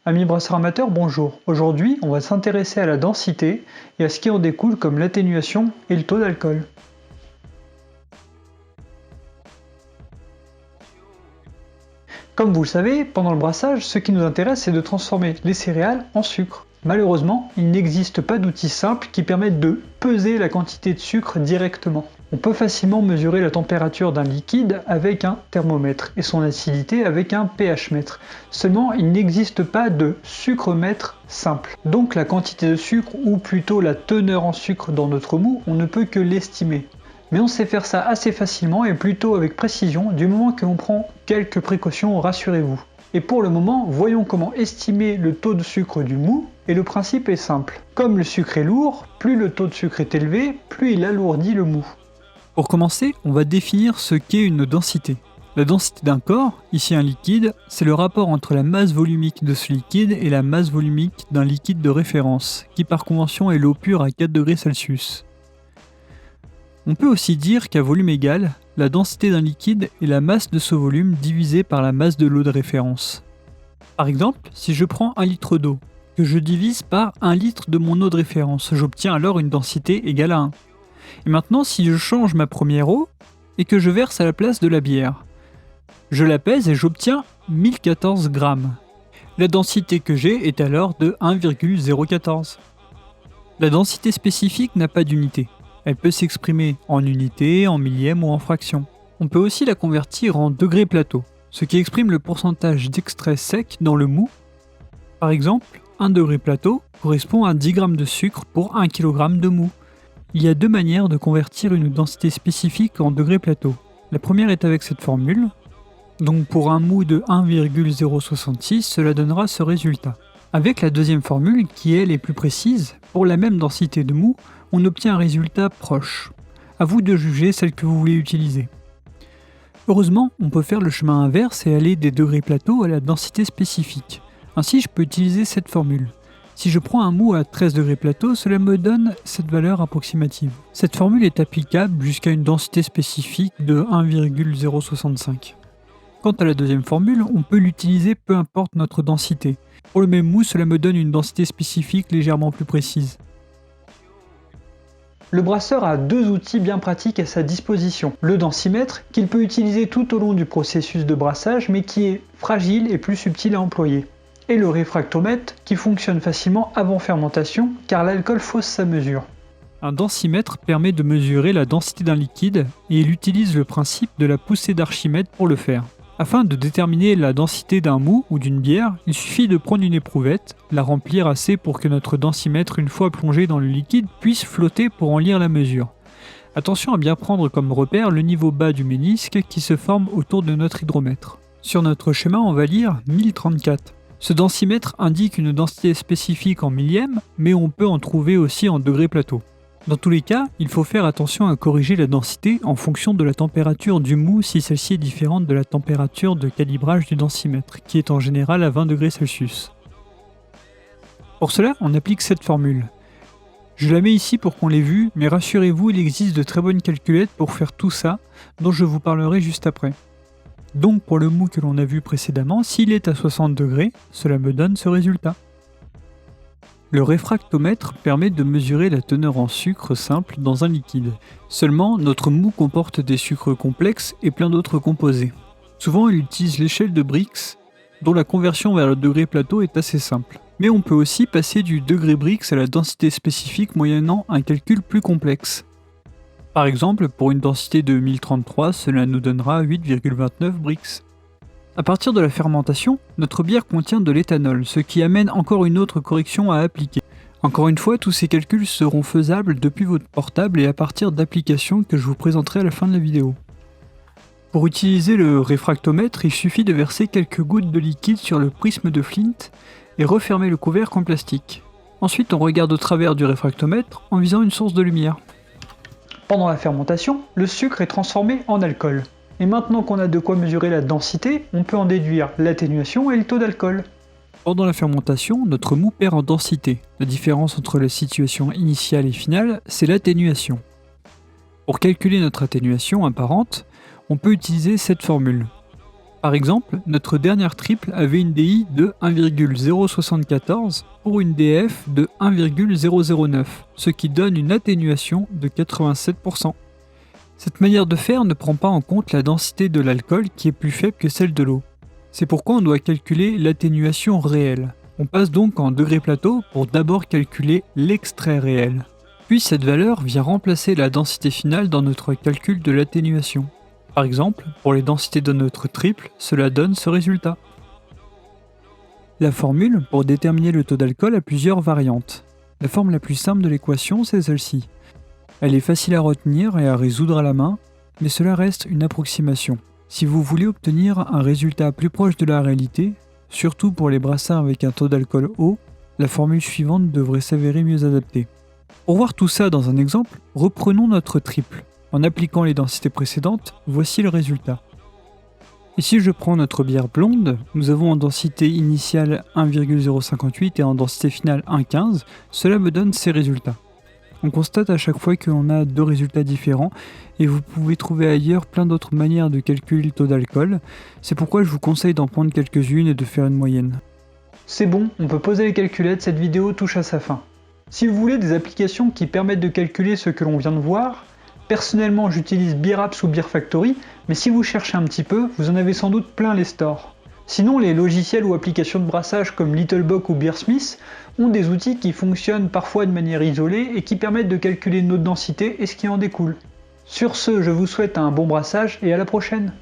Amis brasseurs amateurs, bonjour. Aujourd'hui, on va s'intéresser à la densité et à ce qui en découle comme l'atténuation et le taux d'alcool. Comme vous le savez, pendant le brassage, ce qui nous intéresse, c'est de transformer les céréales en sucre. Malheureusement, il n'existe pas d'outil simple qui permette de peser la quantité de sucre directement. On peut facilement mesurer la température d'un liquide avec un thermomètre et son acidité avec un pH-mètre. Seulement, il n'existe pas de sucromètre simple. Donc la quantité de sucre, ou plutôt la teneur en sucre dans notre mou, on ne peut que l'estimer. Mais on sait faire ça assez facilement et plutôt avec précision du moment que l'on prend quelques précautions, rassurez-vous. Et pour le moment, voyons comment estimer le taux de sucre du mou, et le principe est simple. Comme le sucre est lourd, plus le taux de sucre est élevé, plus il alourdit le mou. Pour commencer, on va définir ce qu'est une densité. La densité d'un corps, ici un liquide, c'est le rapport entre la masse volumique de ce liquide et la masse volumique d'un liquide de référence, qui par convention est l'eau pure à 4 degrés Celsius. On peut aussi dire qu'à volume égal, la densité d'un liquide est la masse de ce volume divisée par la masse de l'eau de référence. Par exemple, si je prends 1 litre d'eau, que je divise par 1 litre de mon eau de référence, j'obtiens alors une densité égale à 1. Et maintenant, si je change ma première eau et que je verse à la place de la bière, je la pèse et j'obtiens 1014 grammes. La densité que j'ai est alors de 1,014. La densité spécifique n'a pas d'unité. Elle peut s'exprimer en unités, en millièmes ou en fractions. On peut aussi la convertir en degrés plateau, ce qui exprime le pourcentage d'extrait sec dans le mou. Par exemple, 1 degré plateau correspond à 10 g de sucre pour 1 kg de mou. Il y a deux manières de convertir une densité spécifique en degrés plateau. La première est avec cette formule. Donc pour un mou de 1,066, cela donnera ce résultat. Avec la deuxième formule, qui elle est plus précise, pour la même densité de mou, on obtient un résultat proche. À vous de juger celle que vous voulez utiliser. Heureusement, on peut faire le chemin inverse et aller des degrés plateau à la densité spécifique. Ainsi, je peux utiliser cette formule. Si je prends un mou à 13 degrés plateau, cela me donne cette valeur approximative. Cette formule est applicable jusqu'à une densité spécifique de 1,065. Quant à la deuxième formule, on peut l'utiliser peu importe notre densité. Pour le même mou, cela me donne une densité spécifique légèrement plus précise. Le brasseur a deux outils bien pratiques à sa disposition. Le densimètre, qu'il peut utiliser tout au long du processus de brassage, mais qui est fragile et plus subtil à employer. Et le réfractomètre, qui fonctionne facilement avant fermentation, car l'alcool fausse sa mesure. Un densimètre permet de mesurer la densité d'un liquide, et il utilise le principe de la poussée d'Archimède pour le faire. Afin de déterminer la densité d'un mou ou d'une bière, il suffit de prendre une éprouvette, la remplir assez pour que notre densimètre, une fois plongé dans le liquide, puisse flotter pour en lire la mesure. Attention à bien prendre comme repère le niveau bas du ménisque qui se forme autour de notre hydromètre. Sur notre schéma, on va lire 1034. Ce densimètre indique une densité spécifique en millièmes, mais on peut en trouver aussi en degrés plateau. Dans tous les cas, il faut faire attention à corriger la densité en fonction de la température du mou si celle-ci est différente de la température de calibrage du densimètre, qui est en général à 20 degrés Celsius. Pour cela, on applique cette formule. Je la mets ici pour qu'on l'ait vue, mais rassurez-vous, il existe de très bonnes calculettes pour faire tout ça, dont je vous parlerai juste après. Donc pour le mou que l'on a vu précédemment, s'il est à 60 degrés, cela me donne ce résultat. Le réfractomètre permet de mesurer la teneur en sucre simple dans un liquide. Seulement, notre mou comporte des sucres complexes et plein d'autres composés. Souvent, il utilise l'échelle de Brix, dont la conversion vers le degré plateau est assez simple. Mais on peut aussi passer du degré Brix à la densité spécifique moyennant un calcul plus complexe. Par exemple, pour une densité de 1033, cela nous donnera 8,29 Brix. À partir de la fermentation, notre bière contient de l'éthanol, ce qui amène encore une autre correction à appliquer. Encore une fois, tous ces calculs seront faisables depuis votre portable et à partir d'applications que je vous présenterai à la fin de la vidéo. Pour utiliser le réfractomètre, il suffit de verser quelques gouttes de liquide sur le prisme de Flint et refermer le couvercle en plastique. Ensuite, on regarde au travers du réfractomètre en visant une source de lumière. Pendant la fermentation, le sucre est transformé en alcool. Et maintenant qu'on a de quoi mesurer la densité, on peut en déduire l'atténuation et le taux d'alcool. Pendant la fermentation, notre mou perd en densité. La différence entre la situation initiale et finale, c'est l'atténuation. Pour calculer notre atténuation apparente, on peut utiliser cette formule. Par exemple, notre dernière triple avait une DI de 1,074 pour une DF de 1,009, ce qui donne une atténuation de 87%. Cette manière de faire ne prend pas en compte la densité de l'alcool qui est plus faible que celle de l'eau. C'est pourquoi on doit calculer l'atténuation réelle. On passe donc en degrés plateau pour d'abord calculer l'extrait réel. Puis cette valeur vient remplacer la densité finale dans notre calcul de l'atténuation. Par exemple, pour les densités de notre triple, cela donne ce résultat. La formule pour déterminer le taux d'alcool a plusieurs variantes. La forme la plus simple de l'équation, c'est celle-ci. Elle est facile à retenir et à résoudre à la main, mais cela reste une approximation. Si vous voulez obtenir un résultat plus proche de la réalité, surtout pour les brassards avec un taux d'alcool haut, la formule suivante devrait s'avérer mieux adaptée. Pour voir tout ça dans un exemple, reprenons notre triple. En appliquant les densités précédentes, voici le résultat. Et si je prends notre bière blonde, nous avons en densité initiale 1,058 et en densité finale 1,15, cela me donne ces résultats. On constate à chaque fois qu'on a deux résultats différents et vous pouvez trouver ailleurs plein d'autres manières de calculer le taux d'alcool. C'est pourquoi je vous conseille d'en prendre quelques-unes et de faire une moyenne. C'est bon, on peut poser les calculettes, cette vidéo touche à sa fin. Si vous voulez des applications qui permettent de calculer ce que l'on vient de voir, personnellement j'utilise BeerApps ou BeerFactory, mais si vous cherchez un petit peu, vous en avez sans doute plein les stores. Sinon, les logiciels ou applications de brassage comme Littlebox ou Beersmith ont des outils qui fonctionnent parfois de manière isolée et qui permettent de calculer notre densité et ce qui en découle. Sur ce, je vous souhaite un bon brassage et à la prochaine!